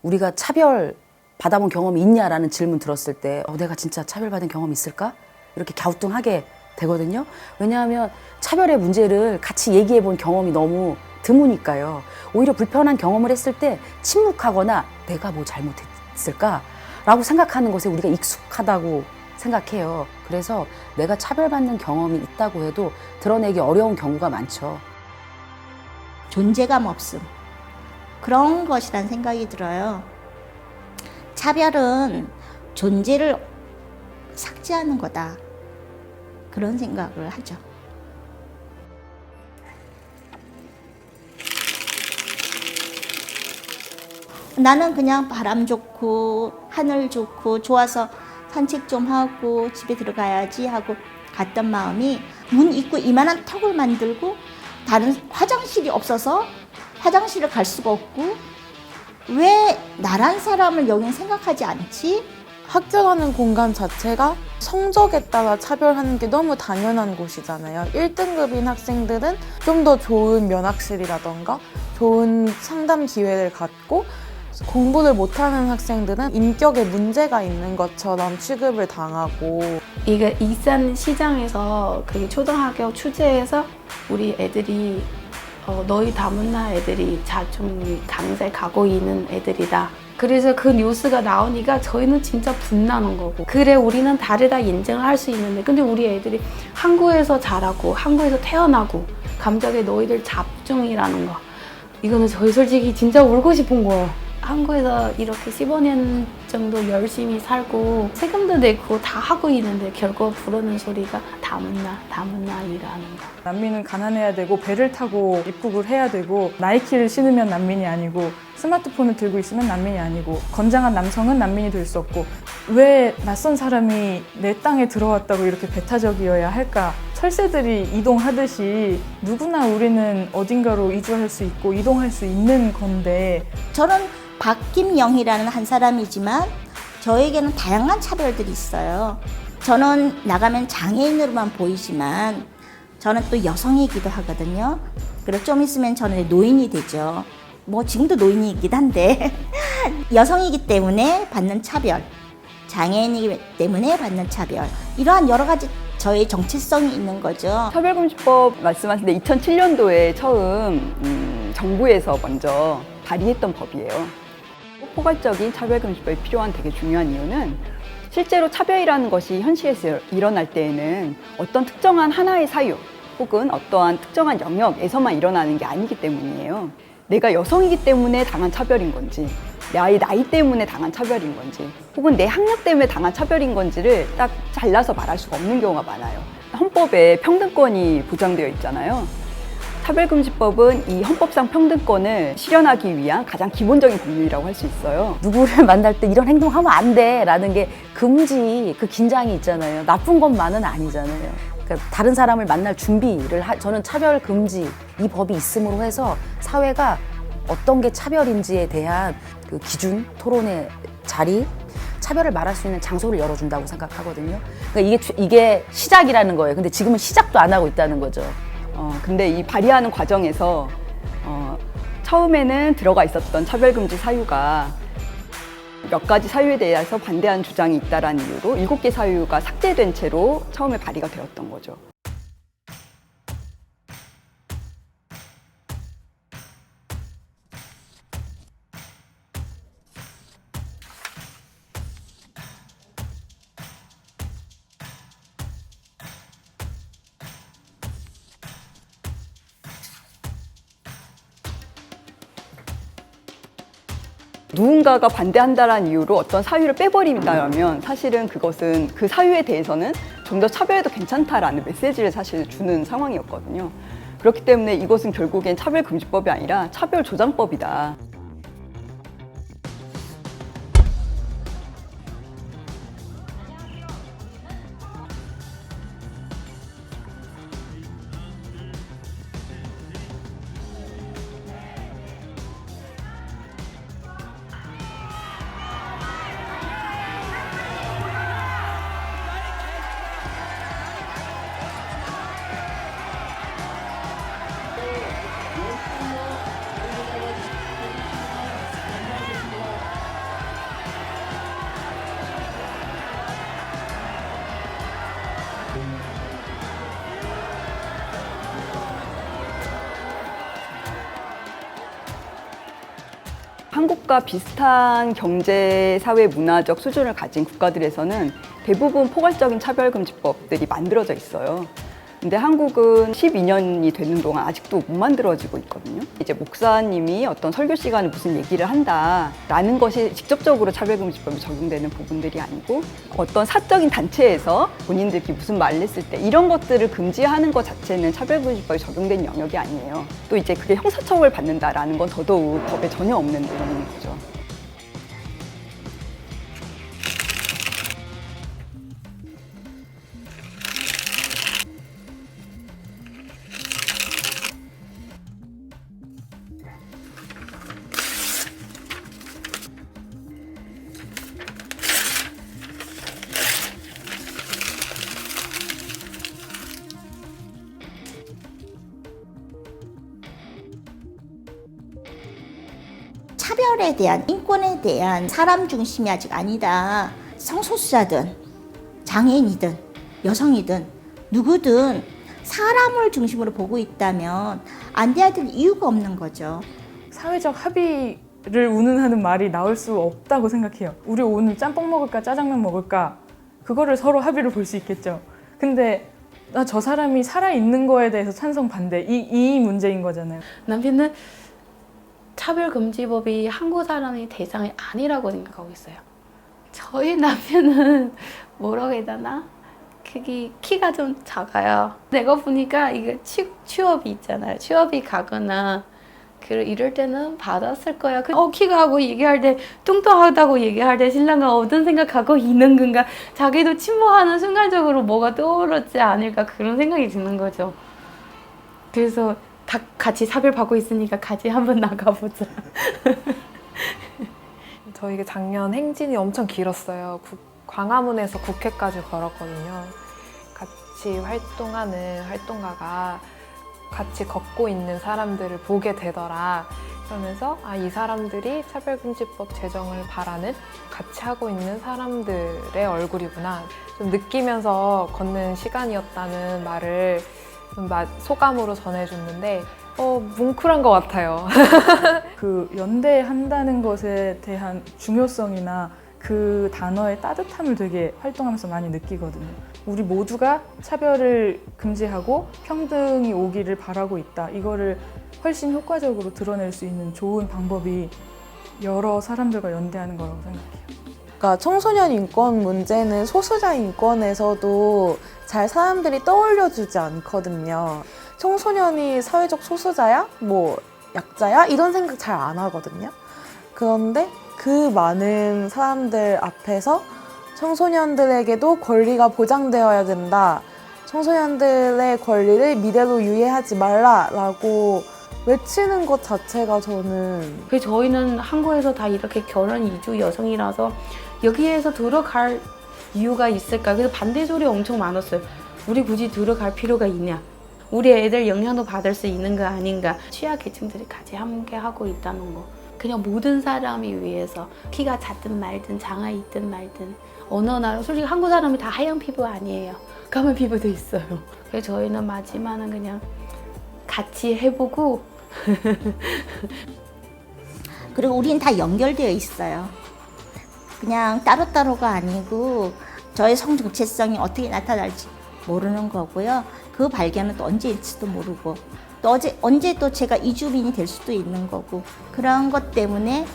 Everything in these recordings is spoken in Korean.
우리가 차별 받아본 경험이 있냐라는 질문 들었을 때 내가 진짜 차별받은 경험이 있을까? 이렇게 갸우뚱하게 되거든요. 왜냐하면 차별의 문제를 같이 얘기해 본 경험이 너무 드무니까요. 오히려 불편한 경험을 했을 때 침묵하거나 내가 뭐 잘못했을까라고 생각하는 것에 우리가 익숙하다고 생각해요. 그래서 내가 차별받는 경험이 있다고 해도 드러내기 어려운 경우가 많죠. 존재감 없음. 그런 것이란 생각이 들어요. 차별은 존재를 삭제하는 거다. 그런 생각을 하죠. 나는 그냥 바람 좋고 하늘 좋고 좋아서 산책 좀 하고 집에 들어가야지 하고 갔던 마음이 문 입구 이만한 턱을 만들고 다른 화장실이 없어서 화장실을 갈 수가 없고 왜 나란 사람을 여긴 생각하지 않지? 학교라는 공간 자체가 성적에 따라 차별하는 게 너무 당연한 곳이잖아요. 1등급인 학생들은 좀 더 좋은 면학실이라던가 좋은 상담 기회를 갖고 공부를 못하는 학생들은 인격에 문제가 있는 것처럼 취급을 당하고 이게 일산 시장에서 그 초등학교 축제에서 우리 애들이 너희 다문화 애들이 자충 강세 가고 있는 애들이다. 그래서 그 뉴스가 나오니까 저희는 진짜 분나는 거고 그래 우리는 다르다 인정을 할 수 있는데 근데 우리 애들이 한국에서 자라고 한국에서 태어나고 감정에 너희들 잡중이라는 거 이거는 저희 솔직히 진짜 울고 싶은 거예요. 한국에서 이렇게 15년 정도 열심히 살고 세금도 내고 다 하고 있는데 결국 부르는 소리가 다문화이라는 거. 난민은 가난해야 되고 배를 타고 입국을 해야 되고 나이키를 신으면 난민이 아니고 스마트폰을 들고 있으면 난민이 아니고 건장한 남성은 난민이 될 수 없고 왜 낯선 사람이 내 땅에 들어왔다고 이렇게 배타적이어야 할까? 철새들이 이동하듯이 누구나 우리는 어딘가로 이주할 수 있고 이동할 수 있는 건데 저는 박김영희라는 한 사람이지만 저에게는 다양한 차별들이 있어요. 저는 나가면 장애인으로만 보이지만 저는 또 여성이기도 하거든요. 그리고 좀 있으면 저는 노인이 되죠. 뭐 지금도 노인이긴 한데 여성이기 때문에 받는 차별, 장애인이기 때문에 받는 차별 이러한 여러 가지 저의 정체성이 있는 거죠. 차별금지법 말씀하신데 2007년도에 처음 정부에서 먼저 발의했던 법이에요. 포괄적인 차별금지법이 필요한 되게 중요한 이유는 실제로 차별이라는 것이 현실에서 일어날 때에는 어떤 특정한 하나의 사유 혹은 어떠한 특정한 영역에서만 일어나는 게 아니기 때문이에요. 내가 여성이기 때문에 당한 차별인 건지 나의 나이 때문에 당한 차별인 건지 혹은 내 학력 때문에 당한 차별인 건지를 딱 잘라서 말할 수가 없는 경우가 많아요. 헌법에 평등권이 보장되어 있잖아요. 차별금지법은 이 헌법상 평등권을 실현하기 위한 가장 기본적인 법률이라고 할 수 있어요. 누구를 만날 때 이런 행동하면 안 돼라는 게 금지, 그 긴장이 있잖아요. 나쁜 것만은 아니잖아요. 그러니까 다른 사람을 만날 준비를 저는 차별 금지 이 법이 있음으로 해서 사회가 어떤 게 차별인지에 대한 그 기준, 토론의 자리, 차별을 말할 수 있는 장소를 열어준다고 생각하거든요. 그러니까 이게 시작이라는 거예요. 근데 지금은 시작도 안 하고 있다는 거죠. 근데 이 발의하는 과정에서 처음에는 들어가 있었던 차별금지 사유가 몇 가지 사유에 대해서 반대하는 주장이 있다라는 이유로 7개 사유가 삭제된 채로 처음에 발의가 되었던 거죠. 누군가가 반대한다라는 이유로 어떤 사유를 빼버린다면 사실은 그것은 그 사유에 대해서는 좀 더 차별해도 괜찮다라는 메시지를 사실 주는 상황이었거든요. 그렇기 때문에 이것은 결국엔 차별금지법이 아니라 차별조장법이다. 한국과 비슷한 경제, 사회, 문화적 수준을 가진 국가들에서는 대부분 포괄적인 차별금지법들이 만들어져 있어요. 근데 한국은 12년이 되는 동안 아직도 못 만들어지고 있거든요. 이제 목사님이 어떤 설교 시간에 무슨 얘기를 한다라는 것이 직접적으로 차별금지법이 적용되는 부분들이 아니고 어떤 사적인 단체에서 본인들끼리 무슨 말을 했을 때 이런 것들을 금지하는 것 자체는 차별금지법이 적용된 영역이 아니에요. 또 이제 그게 형사처벌 받는다라는 건 더더욱 법에 전혀 없는 내용인 거죠. 차별에 대한, 인권에 대한 사람 중심이 아직 아니다. 성소수자든 장애인이든 여성이든 누구든 사람을 중심으로 보고 있다면 안 돼야 될 이유가 없는 거죠. 사회적 합의를 운운하는 말이 나올 수 없다고 생각해요. 우리 오늘 짬뽕 먹을까 짜장면 먹을까 그거를 서로 합의를 볼 수 있겠죠. 근데 나 저 사람이 살아있는 거에 대해서 찬성 반대 이 문제인 거잖아요. 남편은 차별금지법이 한국 사람의 대상이 아니라고 생각하고 있어요. 저희 남편은 뭐라고 해야 되나? 키가 좀 작아요. 내가 보니까 이게 취업이 있잖아요. 취업이 가거나 이럴 때는 받았을 거야. 키가 하고 얘기할 때 뚱뚱하다고 얘기할 때 신랑은 어떤 생각하고 있는 건가? 자기도 침묵하는 순간적으로 뭐가 떠오르지 않을까 그런 생각이 드는 거죠. 그래서 다 같이 사별받고 있으니까 같이 한번 나가보자. 저희가 작년 행진이 엄청 길었어요. 광화문에서 국회까지 걸었거든요. 같이 활동하는 활동가가 같이 걷고 있는 사람들을 보게 되더라. 그러면서 이 사람들이 차별금지법 제정을 바라는 같이 하고 있는 사람들의 얼굴이구나. 좀 느끼면서 걷는 시간이었다는 말을 좀 소감으로 전해줬는데 뭉클한 것 같아요. 그 연대한다는 것에 대한 중요성이나 그 단어의 따뜻함을 되게 활동하면서 많이 느끼거든요. 우리 모두가 차별을 금지하고 평등이 오기를 바라고 있다. 이거를 훨씬 효과적으로 드러낼 수 있는 좋은 방법이 여러 사람들과 연대하는 거라고 생각해요. 그러니까 청소년 인권 문제는 소수자 인권에서도 잘 사람들이 떠올려주지 않거든요. 청소년이 사회적 소수자야? 뭐 약자야? 이런 생각 잘 안 하거든요. 그런데 그 많은 사람들 앞에서 청소년들에게도 권리가 보장되어야 된다. 청소년들의 권리를 미래로 유예하지 말라라고 외치는 것 자체가 저는 저희는 한국에서 다 이렇게 결혼 이주 여성이라서 여기에서 들어갈 이유가 있을까? 그래서 반대 소리 엄청 많았어요. 우리 굳이 들어갈 필요가 있냐? 우리 애들 영향도 받을 수 있는 거 아닌가? 취약계층들이 같이 함께 하고 있다는 거. 그냥 모든 사람이 위해서 키가 작든 말든 장애 있든 말든 어느 나라 솔직히 한국 사람이 다 하얀 피부 아니에요. 까만 피부도 있어요. 그래서 저희는 마지막은 그냥 같이 해보고 그리고 우린 다 연결되어 있어요. 그냥 따로따로가 아니고 저의 성 정체성이 어떻게 나타날지 모르는 거고요. 그 발견은 또 언제일지도 모르고 또 언제 또 제가 이주민이 될 수도 있는 거고 그런 것 때문에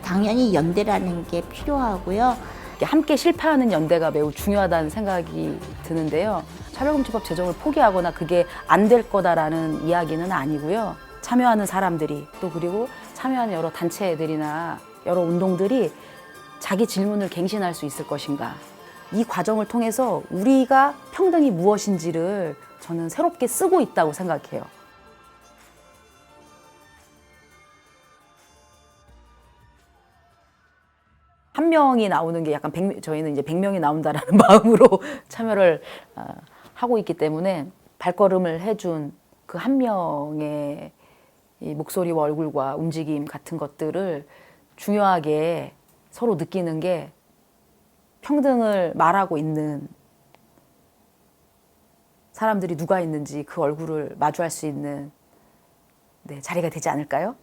당연히 연대라는 게 필요하고요. 함께 실패하는 연대가 매우 중요하다는 생각이 드는데요. 차별금지법 제정을 포기하거나 그게 안 될 거다라는 이야기는 아니고요. 참여하는 사람들이 또 그리고 참여하는 여러 단체들이나 여러 운동들이 자기 질문을 갱신할 수 있을 것인가. 이 과정을 통해서 우리가 평등이 무엇인지를 저는 새롭게 쓰고 있다고 생각해요. 한 명이 나오는 게 약간 저희는 이제 100명이 나온다라는 마음으로 참여를 하고 있기 때문에 발걸음을 해준 그 한 명의 이 목소리와 얼굴과 움직임 같은 것들을 중요하게 서로 느끼는 게 평등을 말하고 있는 사람들이 누가 있는지 그 얼굴을 마주할 수 있는 자리가 되지 않을까요?